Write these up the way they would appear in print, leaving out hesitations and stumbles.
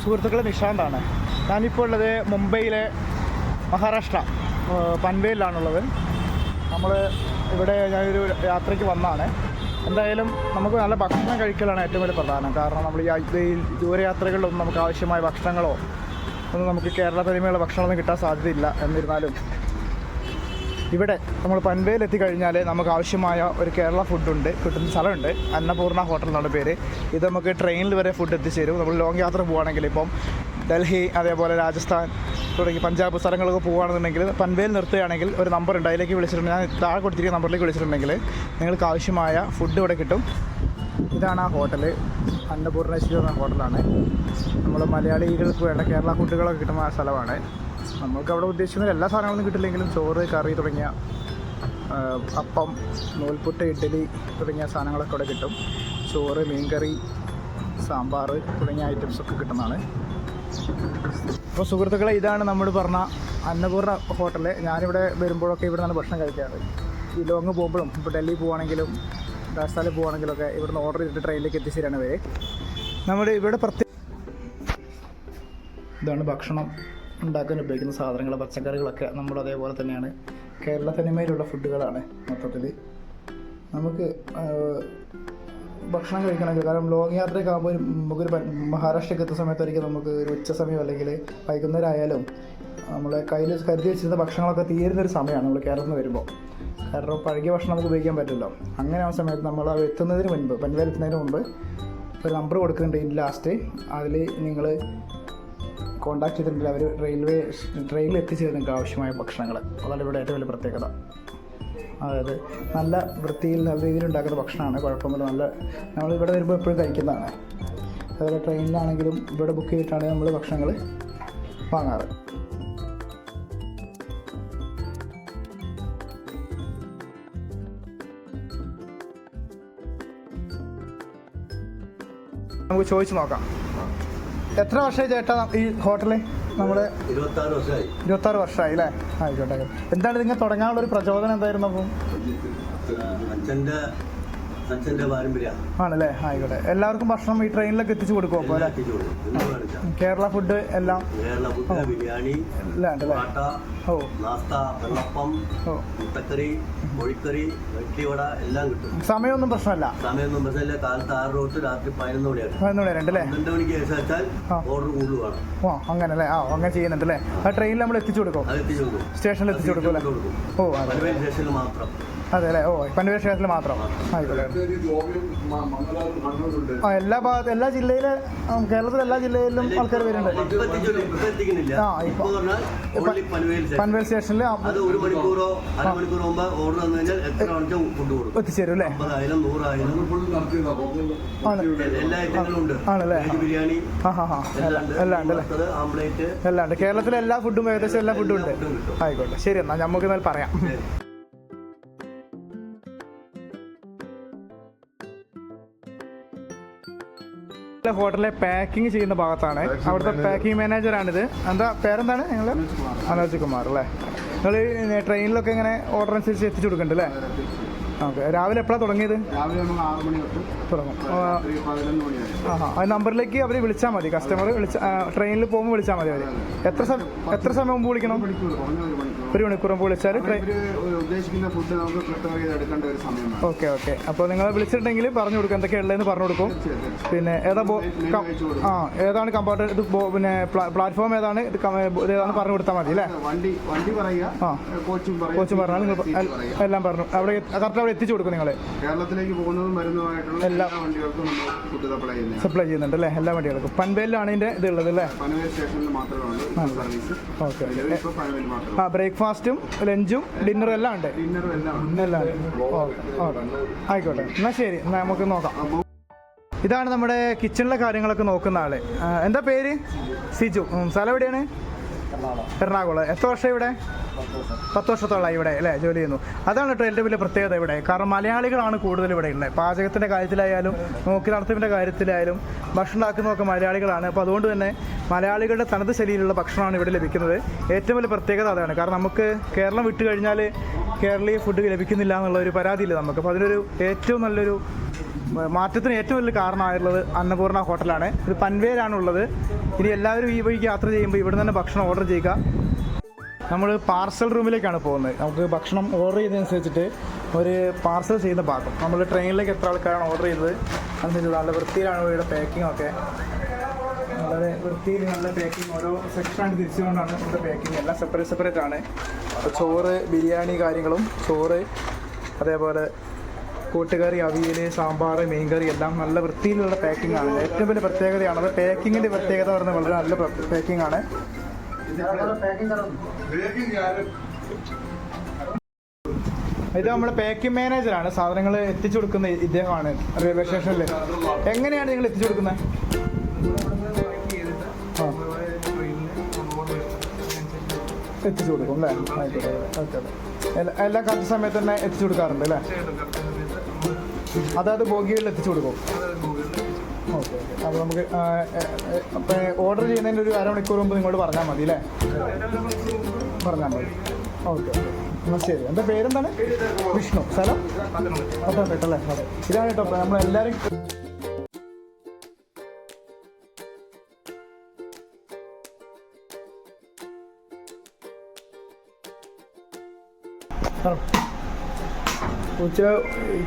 സുഹൃത്തുക്കൾ നിഷാന്താണ്. ഞാനിപ്പോൾ ഉള്ളത് മുംബൈയിലെ മഹാരാഷ്ട്ര പൻവേലിലാണുള്ളത്. നമ്മൾ ഇവിടെ ഞാനൊരു യാത്രയ്ക്ക് വന്നതാണ്. എന്തായാലും നമുക്ക് നല്ല ഭക്ഷണം കഴിക്കലാണ് ഏറ്റവും വലിയ പ്രധാനം. കാരണം നമ്മൾ ഈ ദൂരയാത്രകളിലൊന്നും നമുക്ക് ആവശ്യമായ ഭക്ഷണങ്ങളോ ഒന്നും നമുക്ക് കേരള തനിമയുള്ള ഭക്ഷണമൊന്നും കിട്ടാൻ സാധ്യതയില്ല. എന്നിരുന്നാലും ഇവിടെ നമ്മൾ പൻവേൽ എത്തിക്കഴിഞ്ഞാൽ നമുക്ക് ആവശ്യമായ ഒരു കേരള ഫുഡുണ്ട്, കിട്ടുന്ന സ്ഥലമുണ്ട്. അന്നപൂർണ്ണ ഹോട്ടൽ എന്നാണ് പേര്. ഇത് നമുക്ക് ട്രെയിനിൽ വരെ ഫുഡ് എത്തിച്ചേരും. നമ്മൾ ലോങ് യാത്ര പോവുകയാണെങ്കിൽ ഇപ്പം ഡൽഹി, അതേപോലെ രാജസ്ഥാൻ തുടങ്ങി പഞ്ചാബ് സ്ഥലങ്ങളൊക്കെ പോകുകയാണെന്നുണ്ടെങ്കിൽ പൻവേൽ നിർത്തുകയാണെങ്കിൽ ഒരു നമ്പറുണ്ട്, അതിലേക്ക് വിളിച്ചിട്ടുണ്ടെങ്കിൽ ഞാൻ താഴെ കൊടുത്തിരിക്കുന്ന നമ്പറിലേക്ക് വിളിച്ചിട്ടുണ്ടെങ്കിൽ നിങ്ങൾക്ക് ആവശ്യമായ ഫുഡ് ഇവിടെ കിട്ടും. ഇതാണ് ആ ഹോട്ടൽ, അന്നപൂർണേശ്വരി എന്ന ഹോട്ടലാണ്. നമ്മൾ മലയാളികൾക്ക് വേണ്ട കേരള ഫുഡുകളൊക്കെ കിട്ടുന്ന സ്ഥലമാണ്. നമുക്ക് അവിടെ ഉദ്ദേശിക്കുന്ന എല്ലാ സാധനങ്ങളൊന്നും കിട്ടില്ലെങ്കിലും ചോറ്, കറി തുടങ്ങിയ അപ്പം, നൂൽപുട്ട്, ഇഡ്ഡലി തുടങ്ങിയ സാധനങ്ങളൊക്കെ ഇവിടെ കിട്ടും. ചോറ്, മീൻകറി, സാമ്പാർ തുടങ്ങിയ ഐറ്റംസൊക്കെ കിട്ടുന്നതാണ്. അപ്പോൾ സുഹൃത്തുക്കളെ, ഇതാണ് നമ്മൾ പറഞ്ഞ അന്നപൂർണ്ണ ഹോട്ടൽ. ഞാനിവിടെ വരുമ്പോഴൊക്കെ ഇവിടെ നിന്നാണ് ഭക്ഷണം കഴിക്കാറ്. ഈ ലോങ് പോകുമ്പോഴും ഇപ്പോൾ ഡൽഹി പോവുകയാണെങ്കിലും രാജസ്ഥാനിൽ പോവുകയാണെങ്കിലൊക്കെ ഇവിടുന്ന് ഓർഡർ ചെയ്തിട്ട് ട്രെയിനിലേക്ക് എത്തിച്ചേരാണ് വരെ. നമ്മുടെ ഇവിടെ ഇതാണ് ഭക്ഷണം ഉണ്ടാക്കാൻ ഉപയോഗിക്കുന്ന സാധനങ്ങൾ, പച്ചക്കറികളൊക്കെ നമ്മൾ അതേപോലെ തന്നെയാണ്. കേരള തനിമയിലുള്ള ഫുഡുകളാണ് മൊത്തത്തിൽ. നമുക്ക് ഭക്ഷണം കഴിക്കണമെങ്കിൽ, കാരണം ലോങ് യാത്രയൊക്കെ ആകുമ്പോൾ നമുക്കൊരു മഹാരാഷ്ട്രയ്ക്ക് എത്തുന്ന സമയത്തായിരിക്കും നമുക്ക് ഒരു ഉച്ച സമയം അല്ലെങ്കിൽ വൈകുന്നേരം ആയാലും നമ്മളെ കയ്യിൽ കരുതി വെച്ചിരുന്ന ഭക്ഷണങ്ങളൊക്കെ തീരുന്നൊരു സമയമാണ് നമ്മൾ കേരളത്തിൽ നിന്ന് വരുമ്പോൾ. കാരണം പഴകിയ ഭക്ഷണം നമുക്ക് ഉപയോഗിക്കാൻ പറ്റില്ല. അങ്ങനെ ആ സമയത്ത് നമ്മൾ അത് എത്തുന്നതിന് മുൻപ്, പൻവേൽ എത്തുന്നതിന് മുമ്പ് ഒരു നമ്പർ കൊടുക്കുന്നുണ്ട്. ഇതിൻ്റെ ലാസ്റ്റ് അതിൽ നിങ്ങൾ കോൺടാക്ട് ചെയ്തിട്ടുണ്ടെങ്കിൽ അവർ ട്രെയിനിൽ എത്തിച്ചേരും നിങ്ങൾക്ക് ആവശ്യമായ ഭക്ഷണങ്ങൾ. അതാണ് ഇവിടെ ഏറ്റവും വലിയ പ്രത്യേകത. അതായത് നല്ല വൃത്തിയിൽ നല്ല രീതിയിൽ ഉണ്ടാക്കുന്ന ഭക്ഷണമാണ്, കുഴപ്പമൊന്നുമില്ല. നല്ല നമ്മളിവിടെ വരുമ്പോൾ എപ്പോഴും കഴിക്കുന്നതാണ്. അതുപോലെ ട്രെയിനിലാണെങ്കിലും ഇവിടെ ബുക്ക് ചെയ്തിട്ടാണ് നമ്മൾ ഭക്ഷണങ്ങൾ വാങ്ങാറ്. നമുക്ക് ചോദിച്ചു നോക്കാം. എത്ര വർഷമായി ചേട്ടാ ഈ ഹോട്ടല്? നമ്മുടെ 26 വർഷമായി അല്ലേ? ആയിക്കോട്ടെ. എന്താണ് നിങ്ങൾ തുടങ്ങാനുള്ളൊരു പ്രചോദനം എന്തായിരുന്നു? അപ്പം ആണല്ലേ? ആയിക്കോട്ടെ. എല്ലാവർക്കും ഭക്ഷണം ഈ ട്രെയിനിലൊക്കെ എത്തിച്ചു കൊടുക്കും അപ്പോൾ അല്ലേ? കേരള ഫുഡ് എല്ലാം ഓ സമയമൊന്നും പ്രശ്നമല്ല. കാലത്ത് 6 തൊട്ട് രാത്രി 11 വരെയുണ്ട് അല്ലേ? 12 മണിക്ക് ശേഷം ഓർഡർ കൂടുതൽ വേണം. ഓ അങ്ങനെ അല്ലേ? ആ അങ്ങനെ ചെയ്യുന്നുണ്ട് അല്ലേ? ആ ട്രെയിനിൽ നമ്മൾ എത്തിച്ചു കൊടുക്കും, സ്റ്റേഷനിൽ എത്തിച്ചു കൊടുക്കും അല്ലേ? ഓ അതെ സ്റ്റേഷനിൽ മാത്രം. അതെ അല്ലേ? ഓ പൻവേൽ സ്റ്റേഷനിൽ മാത്രം. ആയിക്കോട്ടെ. ആ എല്ലാ ഭാഗത്തും, എല്ലാ ജില്ലയിലെ, കേരളത്തിലെ എല്ലാ ജില്ലയിലും ആൾക്കാർ വരുന്നുണ്ട്. ആ ഇപ്പോൾ പൻവേൽ സ്റ്റേഷനിൽ എത്തിച്ചേരും അല്ലേ? ആണല്ലേ? എല്ലാം ഉണ്ട് അല്ലേ? എല്ലാം ഉണ്ട്. കേരളത്തിലെ എല്ലാ ഫുഡും, ഏകദേശം എല്ലാ ഫുഡും ഉണ്ട്. ആയിക്കോട്ടെ, ശരി. എന്നാൽ നമുക്ക് എന്നാൽ പറയാം. ഹോട്ടലിലെ പാക്കിങ് ചെയ്യുന്ന ഭാഗത്താണ്. അവിടുത്തെ പാക്കിംഗ് മാനേജറാണിത്. എന്താ പേരെന്താണ്? നിങ്ങൾ മനോജ് കുമാർ അല്ലേ? നിങ്ങൾ ട്രെയിനിലൊക്കെ ഇങ്ങനെ ഓർഡർ അനുസരിച്ച് എത്തിച്ചു കൊടുക്കുന്നുണ്ട് അല്ലേ? ഓക്കെ. രാവിലെ എപ്പോഴാണ് തുടങ്ങിയത്? തുടങ്ങും. ആ നമ്പറിലേക്ക് അവർ വിളിച്ചാൽ മതി. കസ്റ്റമർ ട്രെയിനിൽ പോകുമ്പോൾ വിളിച്ചാൽ മതി. അവർ എത്ര സമയം മുമ്പ് വിളിക്കണം? 1 മണിക്കൂർ മുമ്പ് വിളിച്ചാൽ ഓക്കെ. ഓക്കെ. അപ്പോൾ നിങ്ങൾ വിളിച്ചിട്ടുണ്ടെങ്കിൽ പറഞ്ഞു കൊടുക്കും, എന്തൊക്കെയാണ് ഉള്ളതെന്ന് പറഞ്ഞു കൊടുക്കും. പിന്നെ ഏതാണ് കമ്പാർട്ട്മെന്റ്, ഇത് പിന്നെ പ്ലാറ്റ്ഫോം ഏതാണ്, ഏതാണെന്ന് പറഞ്ഞു കൊടുത്താൽ മതി അല്ലേ? കോച്ചും പറഞ്ഞാൽ നിങ്ങൾ എല്ലാം പറഞ്ഞു അവിടെ കറക്റ്റ് അവിടെ എത്തിച്ചു കൊടുക്കും. നിങ്ങൾ കേരളത്തിലേക്ക് പോകുന്നതും വരുന്നതുമായിട്ടുള്ള എല്ലാ വണ്ടികൾക്കും സപ്ലൈ ചെയ്യുന്നുണ്ട് അല്ലേ? എല്ലാ വണ്ടികൾക്കും. പൻവേലിലാണ് ഇതിൻ്റെ ഇതുള്ളത് അല്ലേ? പൻവേൽ സ്റ്റേഷനിൽ മാത്രമാണ് സർവീസ്. ഓക്കെ. ആ ബ്രേക്ക്ഫാസ്റ്റും ലഞ്ചും ഡിന്നറും എല്ലാം ഉണ്ട്. എല്ലാം ആയിക്കോട്ടെ. എന്നാൽ ശരി, എന്നാൽ നമുക്ക് നോക്കാം. ഇതാണ് നമ്മുടെ കിച്ചണിലെ കാര്യങ്ങളൊക്കെ നോക്കുന്ന ആള്. എന്താ പേര്? സിജു. സ്ഥലം എവിടെയാണ്? എറണാകുളം. എത്ര വർഷം ഇവിടെ? 10 വർഷത്തോളമായി ഇവിടെ അല്ലേ ജോലി ചെയ്യുന്നു. അതാണ് കേട്ടോ ഏറ്റവും വലിയ പ്രത്യേകത ഇവിടെ. കാരണം മലയാളികളാണ് കൂടുതൽ ഇവിടെ ഉള്ളത്. പാചകത്തിൻ്റെ കാര്യത്തിലായാലും നോക്കി നടത്തിപ്പിൻ്റെ കാര്യത്തിലായാലും ഭക്ഷണം ഉണ്ടാക്കുന്നതൊക്കെ മലയാളികളാണ്. അപ്പോൾ അതുകൊണ്ട് തന്നെ മലയാളികളുടെ തനത് ശൈലിയിലുള്ള ഭക്ഷണമാണ് ഇവിടെ ലഭിക്കുന്നത്. ഏറ്റവും വലിയ പ്രത്യേകത അതാണ്. കാരണം നമുക്ക് കേരളം വിട്ട് കഴിഞ്ഞാൽ കേരളീയ ഫുഡ് ലഭിക്കുന്നില്ല എന്നുള്ള ഒരു പരാതിയില്ല നമുക്ക്. അപ്പോൾ അതിനൊരു ഏറ്റവും നല്ലൊരു മാറ്റത്തിന് ഏറ്റവും വലിയ കാരണമായിട്ടുള്ളത് അന്നപൂർണ്ണ ഹോട്ടലാണ്. ഇത് പൻവേലാണുള്ളത്. ഇനി എല്ലാവരും ഈ വഴിക്ക് യാത്ര ചെയ്യുമ്പോൾ ഇവിടെ തന്നെ ഭക്ഷണം ഓർഡർ ചെയ്യുക. നമ്മൾ പാർസൽ റൂമിലേക്കാണ് പോകുന്നത്. നമുക്ക് ഭക്ഷണം ഓർഡർ ചെയ്തതനുസരിച്ചിട്ട് ഒരു പാർസൽ ചെയ്യുന്ന ഭാഗം, നമ്മൾ ട്രെയിനിലേക്ക് എത്ര ആൾക്കാരാണ് ഓർഡർ ചെയ്തത് അതിന് നല്ല വൃത്തിയിലാണ് ഇവിടെ പാക്കിംഗ് ഒക്കെ. വളരെ വൃത്തിയിൽ നല്ല പാക്കിംഗ്, ഓരോ സെക്ഷനായിട്ട് തിരിച്ചുകൊണ്ടാണ് ഇവിടെ പാക്കിംഗ്. എല്ലാം സെപ്പറേറ്റ് ആണ്. ചോറ്, ബിരിയാണി കാര്യങ്ങളും, ചോറ്, അതേപോലെ കൂട്ടുകറി, അവിയൽ, സാമ്പാർ, മീൻകറി എല്ലാം നല്ല വൃത്തിയിലുള്ള പാക്കിംഗ് ആണ്. ഏറ്റവും വലിയ പ്രത്യേകതയാണത്. പാക്കിങ്ങിൻ്റെ പ്രത്യേകത പറഞ്ഞാൽ വളരെ നല്ല പാക്കിംഗ് ആണ്. ഇത് നമ്മുടെ പാക്കിംഗ് മാനേജറാണ്. സാധനങ്ങൾ എത്തിച്ചു കൊടുക്കുന്ന ഇദ്ദേഹമാണ് റെയിൽവേ സ്റ്റേഷനിൽ. എങ്ങനെയാണ് നിങ്ങൾ എത്തിച്ചു കൊടുക്കുന്നത്? എത്തിച്ചു കൊടുക്കും അല്ലേ? ആയിക്കോട്ടെ, ഓക്കെ. എല്ലാം കറക്റ്റ് സമയത്ത് തന്നെ എത്തിച്ചു കൊടുക്കാറുണ്ട് അല്ലേ? അതായത് ബോഗികളിൽ എത്തിച്ചു കൊടുക്കും. ഓക്കെ. അപ്പോൾ നമുക്ക് ഓർഡർ ചെയ്യുന്നതിൻ്റെ ഒരു അരമണിക്കൂർ മുമ്പ് നിങ്ങളോട് പറഞ്ഞാൽ മതി അല്ലേ? പറഞ്ഞാൽ മതി. ഓക്കെ. എന്നാൽ ശരി. എൻ്റെ പേരെന്താണ്? വിഷ്ണു. സ്ഥലം പത്തനംതിട്ട അല്ലേ? അതെ. ഇതാണ് കേട്ടോ നമ്മളെല്ലാവരും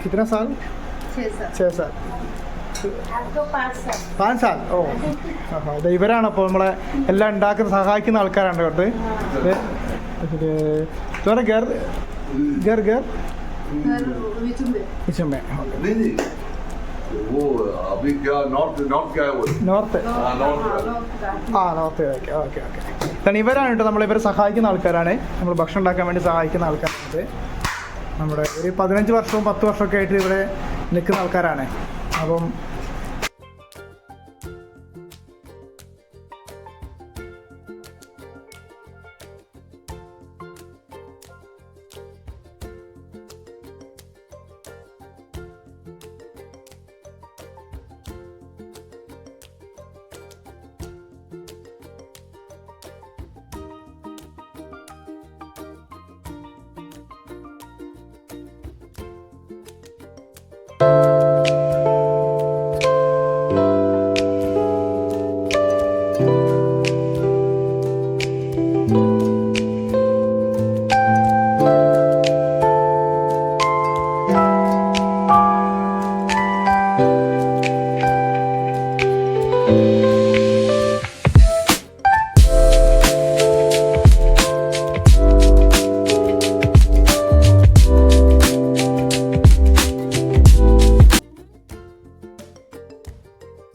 कितना साल? 6 साल. 5 साल. ഓ, ഇവരാണ് അപ്പോൾ നമ്മളെ എല്ലാം ഉണ്ടാക്കുന്ന സഹായിക്കുന്ന ആൾക്കാരാണ് കേട്ടോ. घर घर घर में वो अभी क्या नॉर्थ क्या है वो north. North. Okay okay okay. കാരണം ഇവരാണ് കേട്ടോ നമ്മളിവരെ സഹായിക്കുന്ന ആൾക്കാരാണ്. നമ്മൾ ഭക്ഷണം ഉണ്ടാക്കാൻ വേണ്ടി സഹായിക്കുന്ന ആൾക്കാരാണ്. നമ്മുടെ ഒരു 15 വർഷവും 10 വർഷമൊക്കെ ആയിട്ട് ഇവിടെ നിൽക്കുന്ന ആൾക്കാരാണ്. അപ്പം